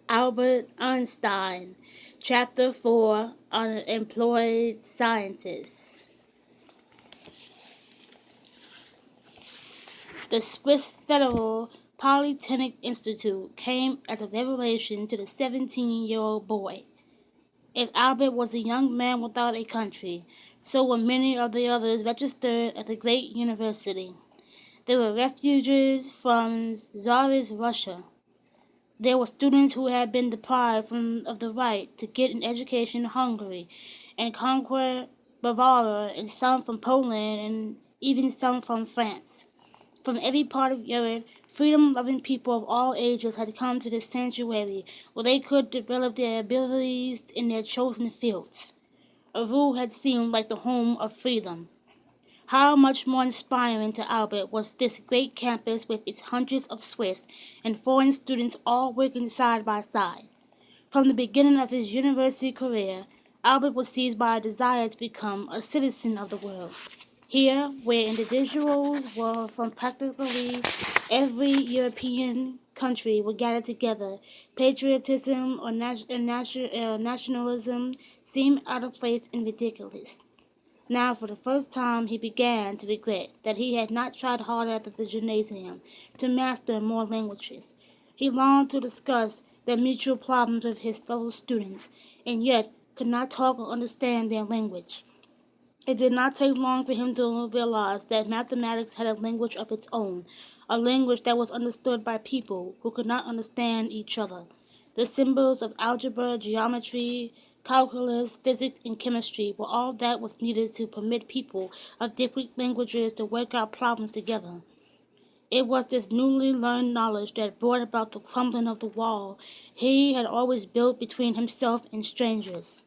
Albert Einstein, Chapter 4, Unemployed Scientists. The Swiss Federal Polytechnic Institute came as a revelation to the 17-year-old boy. If Albert was a young man without a country, so were many of the others registered at the great university. They were refugees from Tsarist Russia. There were students who had been deprived of the right to get an education in Hungary and conquer Bavaria, and some from Poland, and even some from France. From every part of Europe, freedom-loving people of all ages had come to this sanctuary where they could develop their abilities in their chosen fields. Aru had seemed like the home of freedom. How much more inspiring to Albert was this great campus with its hundreds of Swiss and foreign students all working side by side. From the beginning of his university career, Albert was seized by a desire to become a citizen of the world. Here, where individuals were from practically every European country were gathered together, patriotism or nationalism seemed out of place and ridiculous. Now, for the first time, he began to regret that he had not tried harder at the gymnasium to master more languages. He longed to discuss their mutual problems with his fellow students, and yet could not talk or understand their language. It did not take long for him to realize that mathematics had a language of its own, a language that was understood by people who could not understand each other. The symbols of algebra, geometry, calculus, physics, and chemistry were all that was needed to permit people of different languages to work out problems together. It was this newly learned knowledge that brought about the crumbling of the wall he had always built between himself and strangers.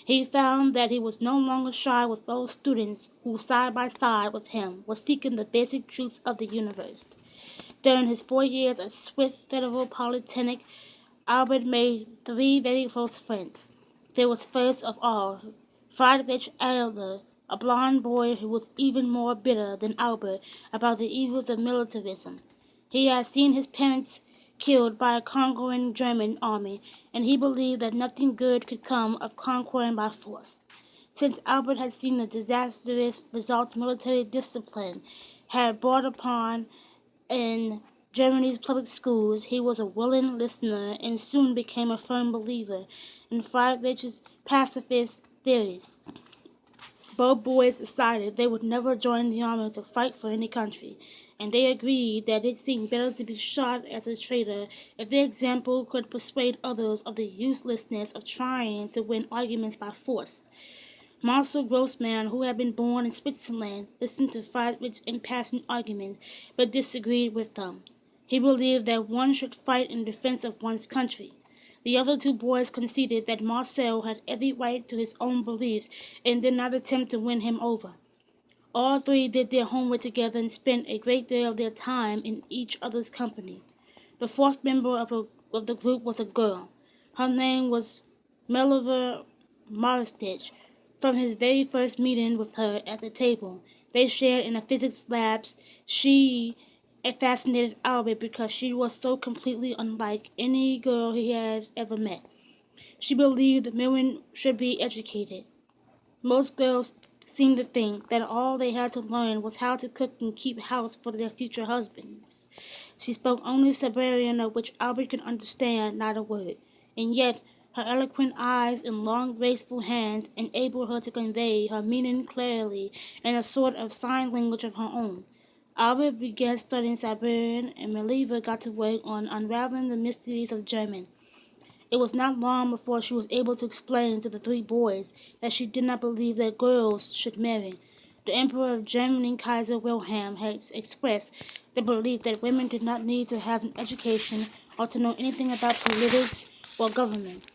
He found that he was no longer shy with fellow students who, side by side with him, were seeking the basic truths of the universe. During his 4 years at Swiss Federal Polytechnic, Albert made three very close friends. There was first of all Friedrich Adler, a blond boy who was even more bitter than Albert about the evils of militarism. He had seen his parents killed by a conquering German army, and he believed that nothing good could come of conquering by force. Since Albert had seen the disastrous results military discipline had brought upon in Germany's public schools, he was a willing listener and soon became a firm believer in Friedrich's pacifist theories. Both boys decided they would never join the army to fight for any country, and they agreed that it seemed better to be shot as a traitor if their example could persuade others of the uselessness of trying to win arguments by force. Marcel Grossman, who had been born in Switzerland, listened to Friedrich's impassioned arguments, but disagreed with them. He believed that one should fight in defense of one's country. The other two boys conceded that Marcel had every right to his own beliefs and did not attempt to win him over. All three did their homework together and spent a great deal of their time in each other's company. The fourth member of the group was a girl. Her name was Meleva Maristich. From his very first meeting with her at the table they shared in the physics labs, she fascinated Albert because she was so completely unlike any girl he had ever met. She believed women should be educated. Most girls seemed to think that all they had to learn was how to cook and keep house for their future husbands. She spoke only Siberian, of which Albert could understand not a word, and yet her eloquent eyes and long graceful hands enabled her to convey her meaning clearly in a sort of sign language of her own. Albert began studying Siberian, and Mileva got to work on unraveling the mysteries of German. It was not long before she was able to explain to the three boys that she did not believe that girls should marry. The Emperor of Germany, Kaiser Wilhelm, had expressed the belief that women did not need to have an education or to know anything about politics or government.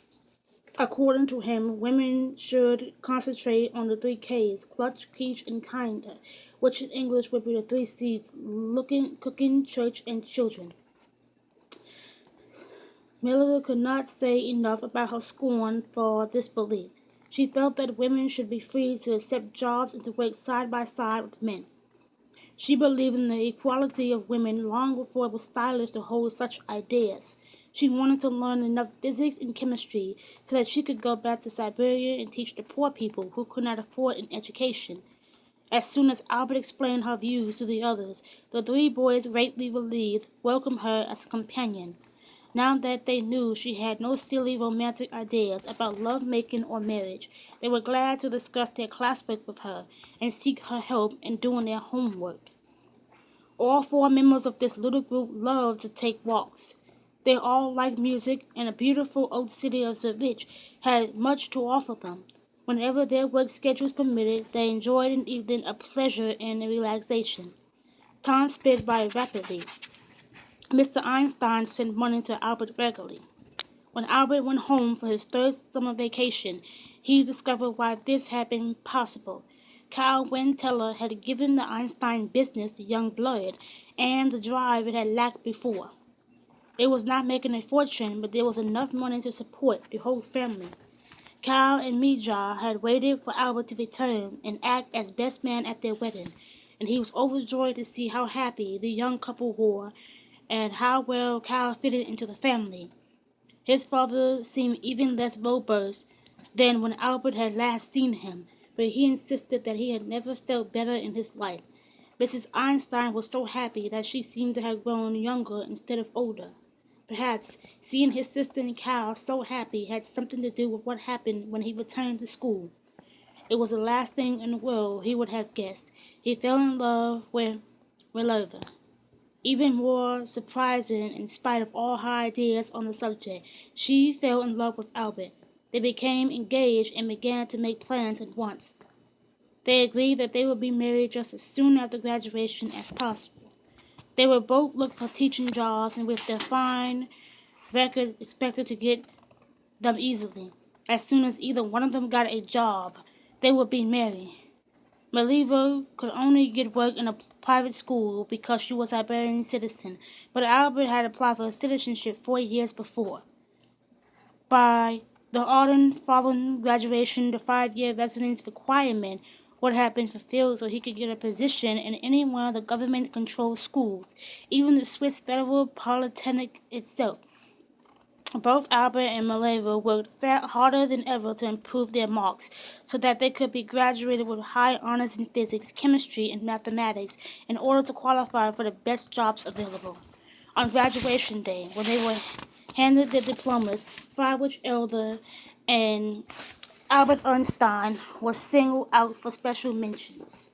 According to him, women should concentrate on the three K's, clutch, keach, and kinder, which in English would be the three C's, looking, cooking, church, and children. Miller could not say enough about her scorn for this belief. She felt that women should be free to accept jobs and to work side by side with men. She believed in the equality of women long before it was stylish to hold such ideas. She wanted to learn enough physics and chemistry so that she could go back to Siberia and teach the poor people who could not afford an education. As soon as Albert explained her views to the others, the three boys, greatly relieved, welcomed her as a companion. Now that they knew she had no silly romantic ideas about love making or marriage, they were glad to discuss their classwork with her and seek her help in doing their homework. All four members of this little group loved to take walks. They all liked music, and the beautiful old city of Zurich had much to offer them. Whenever their work schedules permitted, they enjoyed an evening of pleasure and relaxation. Time sped by rapidly. Mr. Einstein sent money to Albert regularly. When Albert went home for his third summer vacation, he discovered why this had been possible. Carl Wenteller had given the Einstein business the young blood and the drive it had lacked before. It was not making a fortune, but there was enough money to support the whole family. Carl and Mija had waited for Albert to return and act as best man at their wedding, and he was overjoyed to see how happy the young couple were and how well Carl fitted into the family. His father seemed even less robust than when Albert had last seen him, but he insisted that he had never felt better in his life. Mrs. Einstein was so happy that she seemed to have grown younger instead of older. Perhaps seeing his sister and Cal so happy had something to do with what happened when he returned to school. It was the last thing in the world he would have guessed. He fell in love with Minerva. Even more surprising, in spite of all her ideas on the subject, she fell in love with Albert. They became engaged and began to make plans at once. They agreed that they would be married just as soon after graduation as possible. They would both look for teaching jobs, and with their fine record expected to get them easily. As soon as either one of them got a job, they would be married. Malivo could only get work in a private school because she was a Iberian citizen, but Albert had applied for citizenship 4 years before. By the autumn following graduation, the 5-year residence requirement would have been fulfilled so he could get a position in any one of the government-controlled schools, even the Swiss Federal Polytechnic itself. Both Albert and Maleva worked harder than ever to improve their marks so that they could be graduated with high honors in physics, chemistry, and mathematics in order to qualify for the best jobs available. On graduation day, when they were handed their diplomas, Friedrich Elder and Albert Einstein were singled out for special mentions.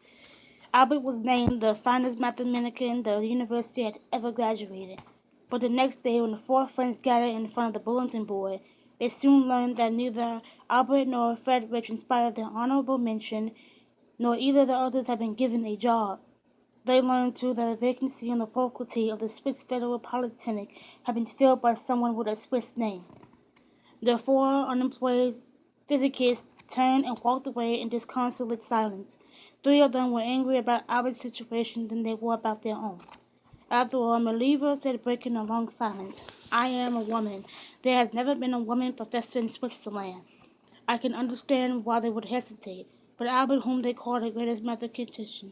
Albert was named the finest mathematician the university had ever graduated. But the next day, when the four friends gathered in front of the bulletin board, they soon learned that neither Albert nor Friedrich, in spite of their honorable mention, nor either of the others had been given a job. They learned, too, that a vacancy on the faculty of the Swiss Federal Polytechnic had been filled by someone with a Swiss name. The four unemployed physicists turned and walked away in disconsolate silence. 3 of them were angry about Albert's situation than they were about their own. After all, Maliva said, breaking a long silence, "I am a woman. There has never been a woman professor in Switzerland. I can understand why they would hesitate, but Albert, whom they call the greatest mathematician."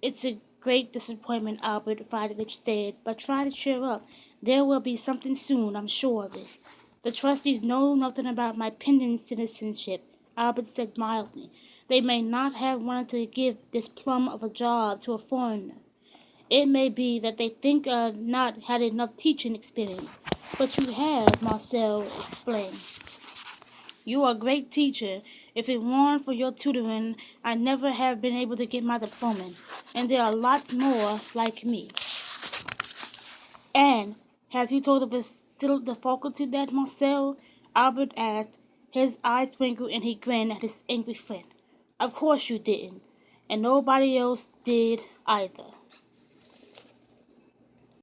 "It's a great disappointment," Albert Friedrich said, "but try to cheer up. There will be something soon, I'm sure of it." "The trustees know nothing about my pending citizenship," Albert said mildly. "They may not have wanted to give this plum of a job to a foreigner. It may be that they think I've not had enough teaching experience." "But you have," Marcel explained. "You are a great teacher. If it weren't for your tutoring, I'd never have been able to get my diploma. And there are lots more like me." "And have you told the faculty that, Marcel?" Albert asked. His eyes twinkled and he grinned at his angry friend. "Of course you didn't. And nobody else did either."